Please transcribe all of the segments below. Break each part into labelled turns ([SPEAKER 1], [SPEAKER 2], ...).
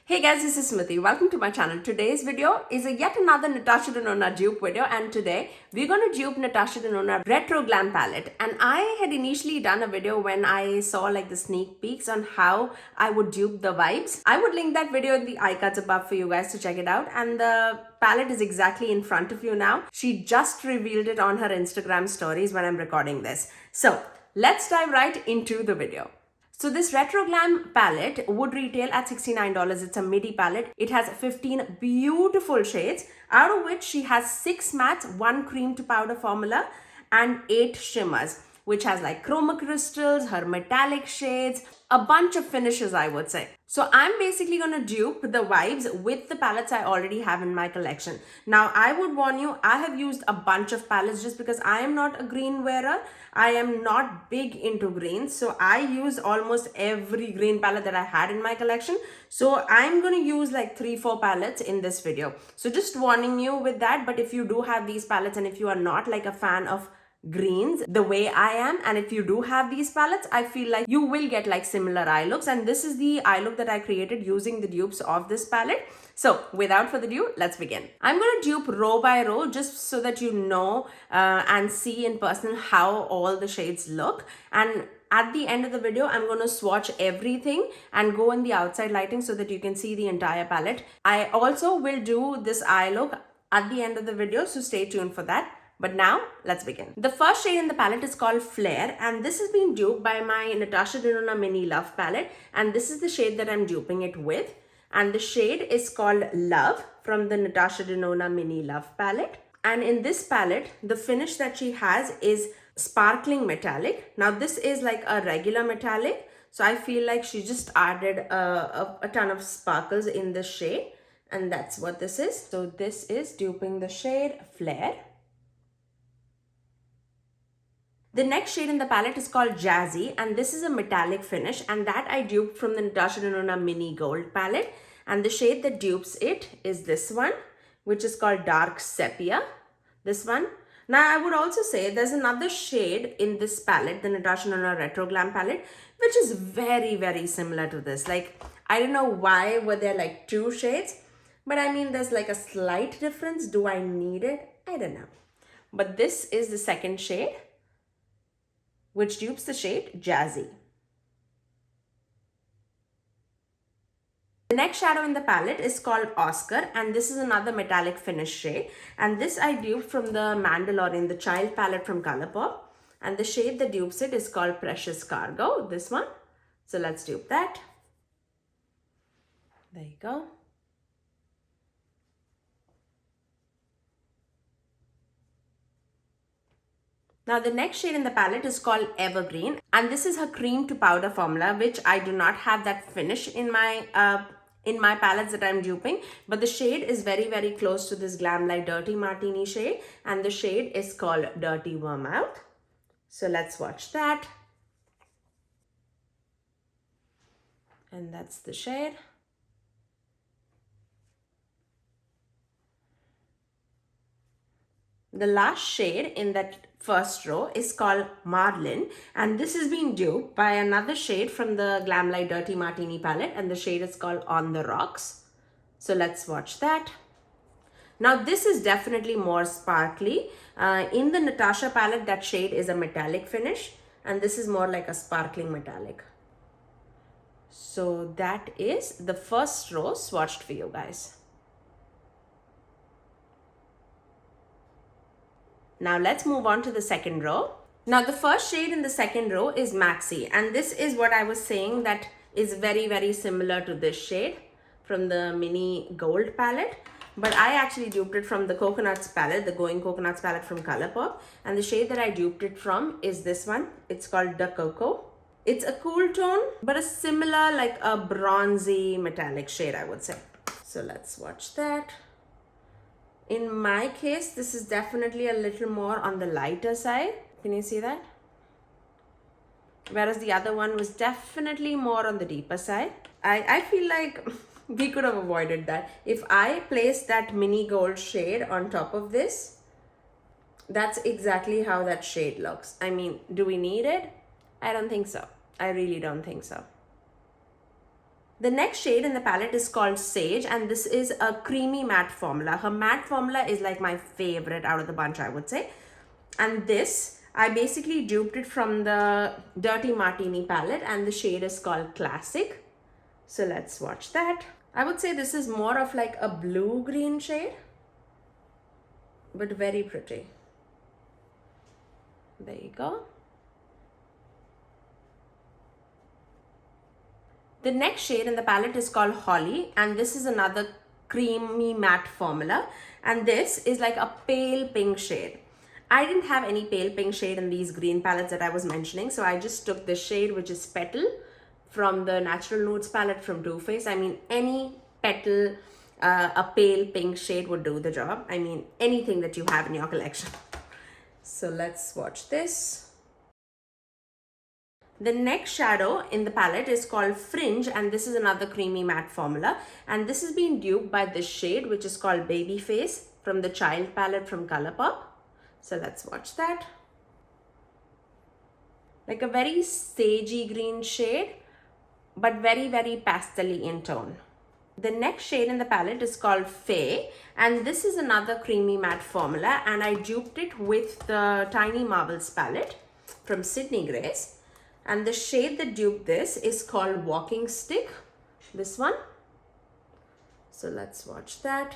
[SPEAKER 1] Hey guys, this is Smithy. Welcome to my channel. Today's video is yet another Natasha Denona dupe video, and today we're going to dupe Natasha Denona Retro Glam palette. And I had initially done a video when I saw like the sneak peeks on how I would dupe the vibes. I would link that video in the iCards above for you guys to check it out, and the palette is exactly in front of you now. She just revealed it on her Instagram stories when I'm recording this. So let's dive right into the video. So this Retro Glam palette would retail at $69. It's a midi palette. It has 15 beautiful shades, out of which she has 6 mattes, 1 cream to powder formula, and 8 shimmers, which has like chroma crystals, her metallic shades, a bunch of finishes, I would say. So I'm basically going to dupe the vibes with the palettes I already have in my collection. Now, I would warn you, I have used a bunch of palettes just because I am not a green wearer. I am not big into greens. So I used almost every green palette that I had in my collection. So I'm going to use like 3-4 palettes in this video. So just warning you with that. But if you do have these palettes and if you are not like a fan of greens the way I am, and if you do have these palettes, I feel like you will get like similar eye looks, and this is the eye look that I created using the dupes of this palette. So without further ado, let's begin. I'm going to dupe row by row just so that you know and see in person how all the shades look, and at the end of the video, I'm going to swatch everything and go in the outside lighting so that you can see the entire palette. I also will do this eye look at the end of the video, so stay tuned for that. But now, let's begin. The first shade in the palette is called Flare, and this is being duped by my Natasha Denona Mini Love palette, and this is the shade that I'm duping it with. And the shade is called Love from the Natasha Denona Mini Love palette. And in this palette, the finish that she has is sparkling metallic. Now, this is like a regular metallic, so I feel like she just added a ton of sparkles in this shade, and that's what this is. So this is duping the shade Flare. The next shade in the palette is called Jazzy, and this is a metallic finish, and that I duped from the Natasha Denona Mini Gold palette. And the shade that dupes it is this one, which is called Dark Sepia. This one. Now, I would also say there's another shade in this palette, the Natasha Denona Retro Glam palette, which is very, very similar to this. Like, I don't know why were there like 2 shades, but I mean, there's like a slight difference. Do I need it? I don't know. But this is the second shade, which dupes the shade Jazzy. The next shadow in the palette is called Oscar, and this is another metallic finish shade. And this I duped from the Mandalorian, the child palette from Colourpop. And the shade that dupes it is called Precious Cargo, this one. So let's dupe that. There you go. Now, the next shade in the palette is called Evergreen, and this is her cream to powder formula, which I do not have that finish in my palettes that I'm duping, but the shade is very, very close to this Glam Light Dirty Martini shade, and the shade is called Dirty Vermouth. So let's watch that. And that's the shade. The last shade in that first row is called Marlin, and this is being duped by another shade from the Glam Light Dirty Martini palette, and the shade is called On the Rocks. So let's watch that. Now, this is definitely more sparkly. In the Natasha palette, that shade is a metallic finish, and this is more like a sparkling metallic. So that is the first row swatched for you guys. Now let's move on to the second row. Now the first shade in the second row is Maxi, and this is what I was saying that is very, very similar to this shade from the Mini Gold palette. But I actually duped it from the Coconuts palette, the Going Coconuts palette from Colourpop. And the shade that I duped it from is this one. It's called The Cocoa. It's a cool tone, but a similar like a bronzy metallic shade, I would say. So let's watch that. In my case, this is definitely a little more on the lighter side. Can you see that? Whereas the other one was definitely more on the deeper side. I feel like we could have avoided that. If I placed that Mini Gold shade on top of this, that's exactly how that shade looks. I mean, do we need it? I don't think so. I really don't think so. The next shade in the palette is called Sage, and this is a creamy matte formula. Her matte formula is like my favorite out of the bunch, I would say. And this, I basically duped it from the Dirty Martini palette, and the shade is called Classic. So let's swatch that. I would say this is more of like a blue-green shade, but very pretty. There you go. The next shade in the palette is called Holly, and this is another creamy matte formula, and this is like a pale pink shade. I didn't have any pale pink shade in these green palettes that I was mentioning, so I just took this shade, which is Petal, from the Natural Nudes palette from Too Faced. I mean, any petal, a pale pink shade would do the job. I mean, anything that you have in your collection. So let's swatch this. The next shadow in the palette is called Fringe, and this is another creamy matte formula, and this is being duped by this shade, which is called Baby Face from the Child palette from Colourpop. So let's watch that. Like a very sagey green shade, but very, very pastel-y in tone. The next shade in the palette is called Faye, and this is another creamy matte formula, and I duped it with the Tiny Marvels palette from Sydney Grace. And the shade that duped this is called Walking Stick, this one. So let's watch that.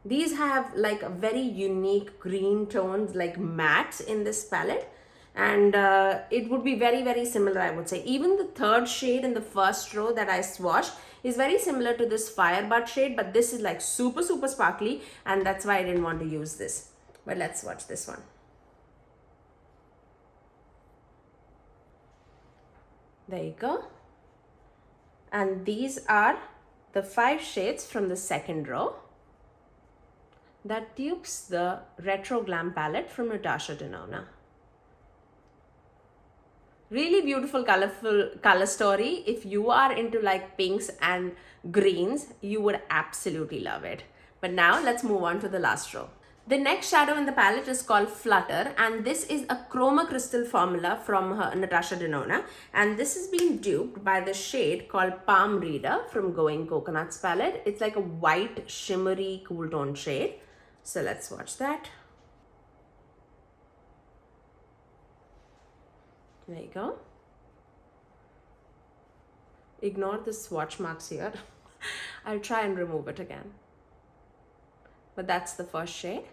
[SPEAKER 1] These have like a very unique green tones, like mattes in this palette. And it would be very, very similar, I would say. Even the third shade in the first row that I swatched is very similar to this Firebutt shade, but this is like super, super sparkly, and that's why I didn't want to use this. But let's watch this one. There you go. And these are the 5 shades from the second row that dupes the Retro Glam palette from Natasha Denona. Really beautiful, colorful color story. If you are into like pinks and greens, you would absolutely love it. But now let's move on to the last row. The next shadow in the palette is called Flutter, and this is a chroma crystal formula from Natasha Denona, and this is being duped by the shade called Palm Reader from Going Coconuts palette. It's like a white shimmery cool tone shade. So let's swatch that. There you go. Ignore the swatch marks here. I'll try and remove it again. But that's the first shade.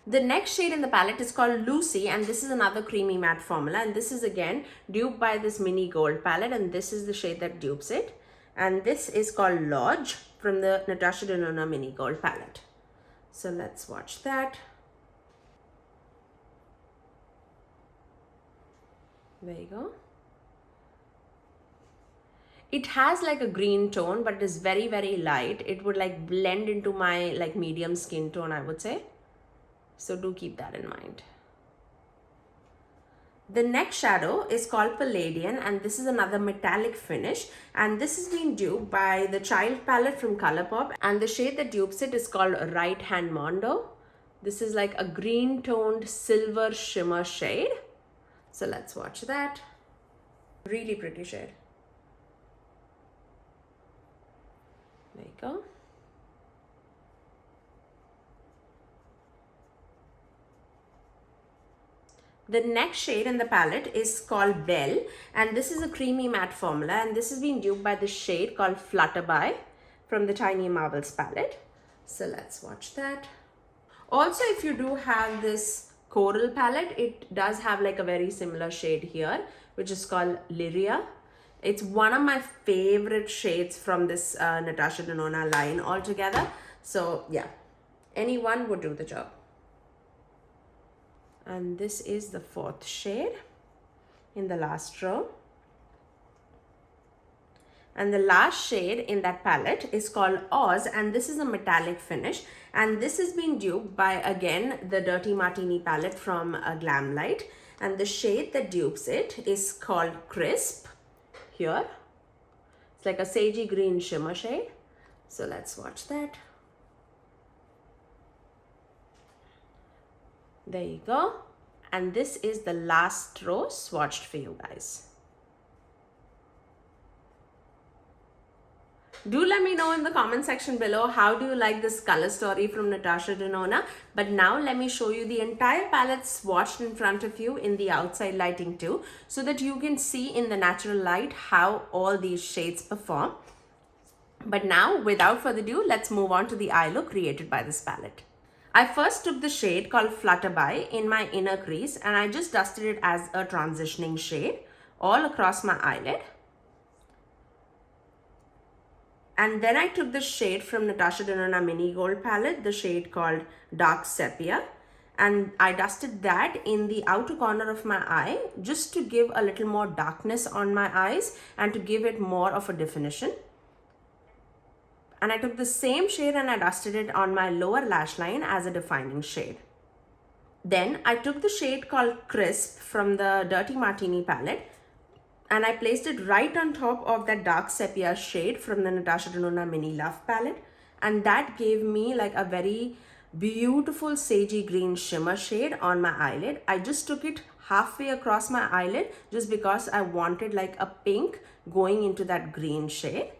[SPEAKER 1] The next shade in the palette is called Lucy, and this is another creamy matte formula, and this is again duped by this mini gold palette, and this is the shade that dupes it. And this is called Lodge from the Natasha Denona Mini Gold palette. So let's watch that. There you go. It has like a green tone, but it is very, very light. It would like blend into my like medium skin tone, I would say. So do keep that in mind. The next shadow is called Palladian, and this is another metallic finish, and this is being duped by the Child palette from Colourpop, and the shade that dupes it is called Right Hand Mondo. This is like a green toned silver shimmer shade. So let's watch that. Really pretty shade. There you go. The next shade in the palette is called Belle, and this is a creamy matte formula, and this is being duped by the shade called Flutterby from the Tiny Marvels palette. So let's watch that. Also, if you do have this Coral palette, it does have like a very similar shade here, which is called Lyria. It's one of my favorite shades from this Natasha Denona line altogether. So yeah, anyone would do the job. And this is the 4th shade in the last row. And the last shade in that palette is called Oz, and this is a metallic finish, and this is being duped by again the Dirty Martini palette from Glam Light, and the shade that dupes it is called Crisp here. It's like a sagey green shimmer shade. So let's watch that. There you go. And this is the last row swatched for you guys. Do let me know in the comment section below how do you like this color story from Natasha Denona. But now let me show you the entire palette swatched in front of you in the outside lighting too, so that you can see in the natural light how all these shades perform. But now, without further ado, let's move on to the eye look created by this palette. I first took the shade called Flutterby in my inner crease and I just dusted it as a transitioning shade all across my eyelid. And then I took the shade from Natasha Denona Mini Gold palette, the shade called Dark Sepia, and I dusted that in the outer corner of my eye just to give a little more darkness on my eyes and to give it more of a definition. And I took the same shade and I dusted it on my lower lash line as a defining shade. Then I took the shade called Crisp from the Dirty Martini palette and I placed it right on top of that dark sepia shade from the Natasha Denona Mini Love palette, and that gave me like a very beautiful sagey green shimmer shade on my eyelid. I just took it halfway across my eyelid just because I wanted like a pink going into that green shade.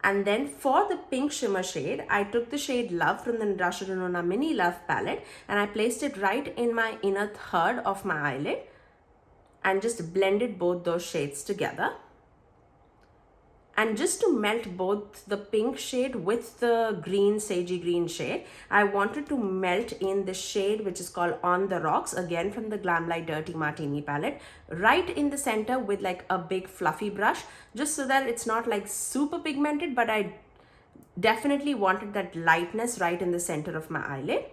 [SPEAKER 1] And then for the pink shimmer shade, I took the shade Love from the Natasha Denona Mini Love palette and I placed it right in my inner third of my eyelid and just blended both those shades together. And just to melt both the pink shade with the green, sagey green shade, I wanted to melt in the shade which is called On the Rocks, again from the Glam Light Dirty Martini palette, right in the center with like a big fluffy brush, just so that it's not like super pigmented, but I definitely wanted that lightness right in the center of my eyelid.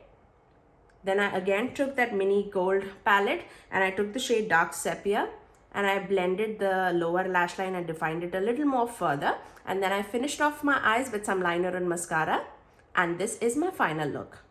[SPEAKER 1] Then I again took that Mini Gold palette and I took the shade Dark Sepia and I blended the lower lash line and defined it a little more further. And then I finished off my eyes with some liner and mascara. And this is my final look.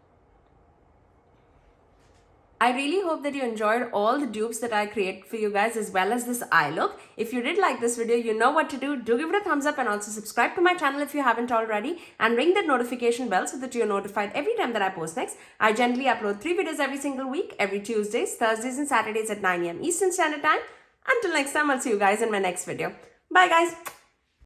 [SPEAKER 1] I really hope that you enjoyed all the dupes that I created for you guys as well as this eye look. If you did like this video, you know what to do. Do give it a thumbs up and also subscribe to my channel if you haven't already. And ring that notification bell so that you're notified every time that I post next. I generally upload 3 videos every single week, every Tuesdays, Thursdays and Saturdays at 9 AM Eastern Standard Time. Until next time, I'll see you guys in my next video. Bye guys.